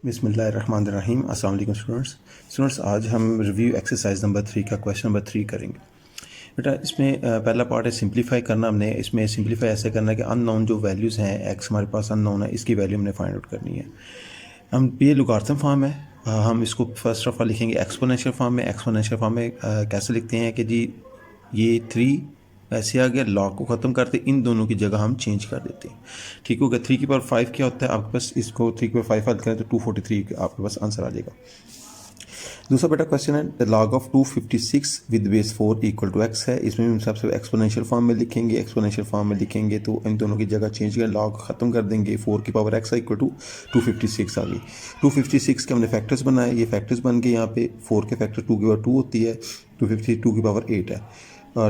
बिस्मिल्लाहिर्रहमानिर्रहीम। अस्सलाम वालेकुम स्टूडेंट्स, आज हम रिव्यू एक्सरसाइज नंबर 3 का क्वेश्चन नंबर 3 करेंगे। बेटा इसमें पहला पार्ट है सिंप्लीफाई करना। हमने इसमें सिंप्लीफाई ऐसे करना है कि अननोन जो वैल्यूज़ हैं, एक्स हमारे पास अननोन है, इसकी वैल्यू हमने फाइंड आउट करनी है। हम ये लॉगरिथम फॉर्म है, हम इसको फर्स्ट ऑफ ऑल लिखेंगे एक्सपोनेंशियल फॉर्म में। एक्सपोनेंशियल फॉर्म में कैसे लिखते हैं कि जी ये 3 ऐसे आ गया, लॉग को ख़त्म करते इन दोनों की जगह हम चेंज कर देते हैं। ठीक हो गया। 3 की पावर 5 क्या होता है आपके पास, इसको 3 की पावर 5 हल करें तो 243 आपके पास आंसर आ जाएगा। दूसरा बेटा क्वेश्चन है the log of 256 with base 4 equal to x है। इसमें हम सबसे एक्सपोनेंशियल फॉर्म में लिखेंगे। एक्सपोनेंशियल फॉर्म में लिखेंगे तो इन दोनों की जगह चेंज कर लॉग ख़त्म कर देंगे। 4 की पावर एक्स इक्वल टू 256 आ गई। 256 के हमने फैक्टर्स बनाए, ये फैक्टर्स बन के यहाँ पे 4 के फैक्टर 2 की पावर 2 होती है, 252 की पावर 8 है।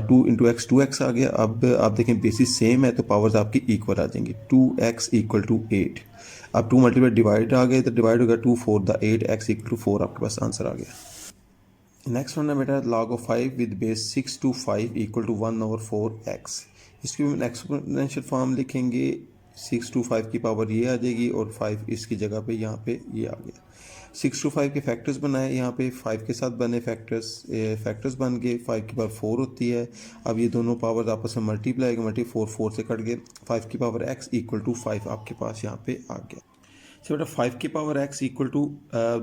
2 इंटू एक्स 2x आ गया। अब आप देखें बेसिस सेम है तो पावर्स आपकी इक्वल आ जाएंगी। 2x equal to 8। अब 2 मल्टीप्लाई डिवाइड आ गए तो डिवाइड हो गया 2 4 द 8 x इक्वल टू 4 आपके पास आंसर आ गया। नेक्स्ट वन है बेटा log of 5 with base 6 to 5 equal to 1/4x। इसकी भी एक्सपोनेंशियल फॉर्म लिखेंगे। 6 टू 5 की पावर ये आ जाएगी और 5 इसकी जगह पे यहाँ पे ये आ गया। 6 टू 5 के फैक्टर्स बनाए, यहाँ पे 5 के साथ बने फैक्टर्स बन गए। 5 की पावर 4 होती है। अब ये दोनों पावर आपस में मल्टीप्लाई 4 से कट गए। 5 की पावर x इक्वल टू 5 आपके पास यहाँ पे आ गया। बेटा 5 की पावर x इक्वल टू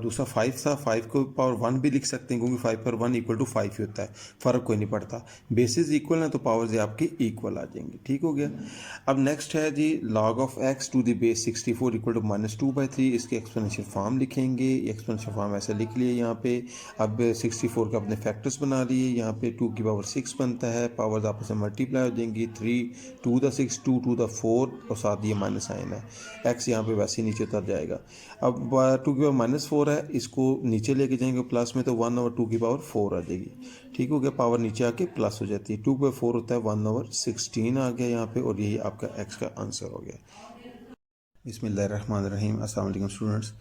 दूसरा 5 था, 5 को पावर 1 भी लिख सकते हैं क्योंकि 5 पर 1 इक्वल टू 5 ही होता है, फ़र्क कोई नहीं पड़ता। बेसिस इक्वल है तो पावर्स आपके इक्वल आ जाएंगे। ठीक हो गया। अब नेक्स्ट है G log of x to the base 64 equal to -2/3। इसके एक्सपोनेंशियल फॉर्म लिखेंगे। एक्सपोनेंशियल फॉर्म ऐसे लिख लिए यहाँ पे। अब 64 का अपने फैक्टर्स बना लिए। यहाँ पे 2 की पावर 6 बनता है, पावर्स आपस में मल्टीप्लाई हो जाएंगी। 3 2 द 6 2 2 द 4 और साथ ये माइनस साइन है। x यहाँ पे वैसे ही नीचे उतर जाएगा। अब 2 की पावर -4 है, इसको नीचे लेके जाएंगे प्लस में तो 1/2 की पावर 4 आ जाएगी। ठीक हो गया। पावर नीचे आके प्लस हो जाती है। 2 की पावर 4 होता है 1/16 आ गया यहाँ पे और यही आपका x का आंसर हो गया। बिस्मिल्लाहिर्रहमानिर्रहीम। अस्सलाम वालेकुम स्टूडेंट्स,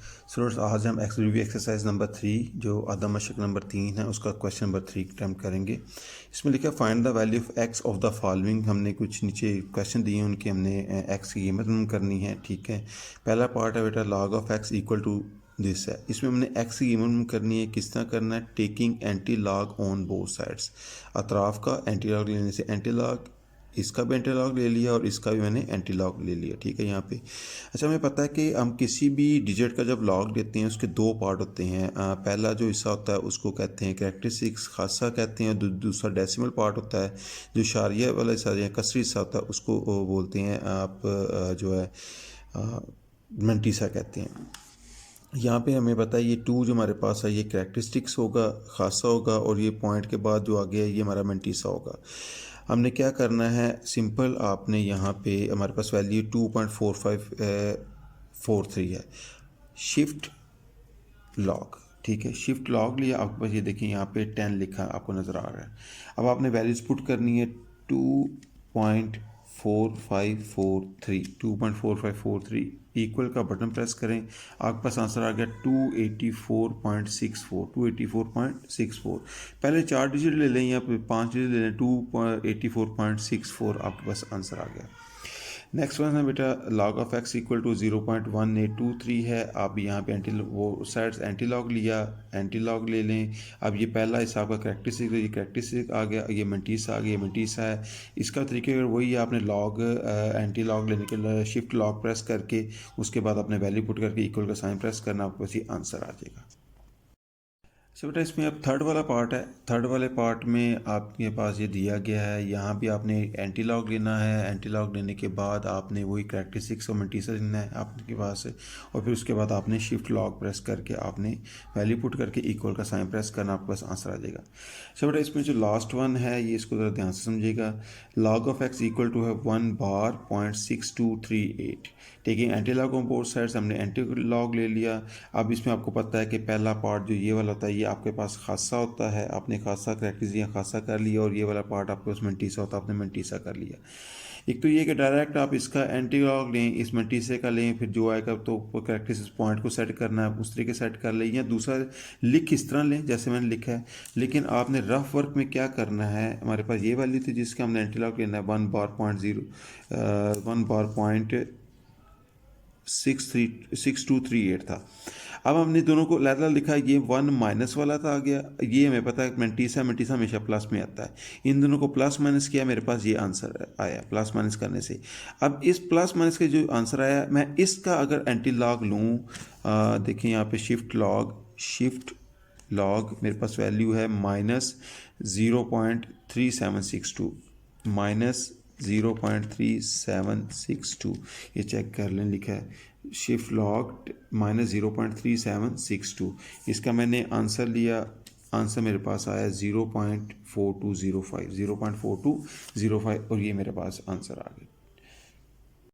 आज हम रिव्यू एक्सरसाइज नंबर 3 जो आदम मशक नंबर 3 है उसका क्वेश्चन नंबर 3 अटैम्प्ट करेंगे। इसमें लिखा find the value of x of the following. हमने कुछ नीचे क्वेश्चन दिए हैं, उनकी हमने एक्स की कीमत करनी है। ठीक है। पहला पार्ट है बेटा log of x equal to this है। इसमें हमने एक्स की कीमत करनी है। किस तरह करना है, taking anti log on both sides. अतराफ का एंटी लॉग लेने से एंटी लॉग, इसका भी एंटी लॉग ले लिया और इसका भी मैंने एंटी लॉग ले लिया। ठीक है। यहाँ पे अच्छा हमें पता है कि हम किसी भी डिजिट का जब लॉग लेते हैं उसके दो पार्ट होते हैं। पहला जो हिस्सा होता है उसको कहते हैं कैरेक्टरिस्टिक्स खासा कहते हैं। दूसरा डेसिमल पार्ट होता है, जो शारिया वाला हिस्सा या कसरी हिस्सा होता है उसको बोलते हैं आप जो है मंटीसा कहते हैं। यहाँ पे हमें पता है ये 2 जो हमारे पास है ये कैरेक्टरिस्टिक्स होगा, खासा होगा, और ये पॉइंट के बाद जो आगे है ये हमारा मंटीसा होगा। हमने क्या करना है, सिंपल आपने यहाँ पे हमारे पास वैल्यू 2.4543 है। शिफ्ट लॉग, ठीक है, शिफ्ट लॉग लिया। आपके पास ये देखिए यहाँ पे 10 लिखा आपको नज़र आ रहा है। अब आपने वैल्यूज़ पुट करनी है 2.4543 इक्वल का बटन प्रेस करें। आपके पास आंसर आ गया 284.64। पहले 4 डिजिट ले लें, यहाँ पे 5 डिजिट ले लें। 284.64 आपके पास आंसर आ गया। नेक्स्ट वन है बेटा log of x equal to 0.1823 है। आप यहाँ पे वो साइड्स एंटी लॉग लिया, एंटी लॉग ले लें। अब ये पहला हिस्सा आपका कैरेक्टरिस्टिक, ये कैरेक्टरिस्टिक आ गया, ये मंटीसा आ गया, ये मंटीसा है। इसका तरीके वही है, आपने लॉग एंटी लॉग लेने के लिए शिफ्ट लॉग प्रेस करके उसके बाद अपने वैल्यू पुट करके इक्वल का साइन प्रेस करना, आपको वैसे आंसर आ जाएगा। सो बेटा इसमें अब थर्ड वाला पार्ट है। थर्ड वाले पार्ट में आपके पास ये दिया गया है, यहाँ भी आपने एंटी लॉग लेना है। एंटी लॉग लेने के बाद आपने वही कैरेक्टरिस्टिक्स और मंटीसा लेना है आपके पास, और फिर उसके बाद आपने शिफ्ट लॉग प्रेस करके आपने वैल्यू पुट करके इक्वल का साइन प्रेस करना, आपके पास आंसर आ जाएगा। सो बेटा इसमें जो लास्ट वन है ये इसको ज़रा ध्यान से समझिएगा। Log of x equal to है 1/.6238। Taking anti log on both sides, हमने एंटी लॉग ले लिया। अब इसमें आपको पता है कि पहला पार्ट जो ये वाला होता है ये आपके पास खासा होता है, आपने खासा करैक्टरिस्टिक खासा कर लिया, और ये वाला पार्ट आपके पास मंटीसा होता है, आपने मंटीसा कर लिया। एक तो ये कि डायरेक्ट आप इसका एंटी लॉग लें, इस मंटीसे का लें, फिर जो आएगा तो कैरेक्टरिस्टिक पॉइंट को सेट करना है उस तरीके सेट कर लें, या दूसरा लिख इस तरह लें जैसे मैंने लिखा है। लेकिन आपने रफ वर्क में क्या करना है, हमारे पास ये वैल्यू थी जिसका हमने एंटी लॉग लेना है 1/0 1/0 6238 था। अब हमने दोनों को लैला लिखा, ये 1 माइनस वाला था आ गया, ये हमें पता है मैंटीसा हमेशा प्लस में आता है। इन दोनों को प्लस माइनस किया, मेरे पास ये आंसर आया प्लस माइनस करने से। अब इस प्लस माइनस के जो आंसर आया, मैं इसका अगर एंटी लॉग लूँ, देखिए यहाँ पे शिफ्ट लॉग मेरे पास वैल्यू है -0.3762, -0.3762, ये चेक कर लें, लिखा है शिफ्ट लॉग -0.3762। इसका मैंने आंसर लिया, आंसर मेरे पास आया 0.4205 और ये मेरे पास आंसर आ गया।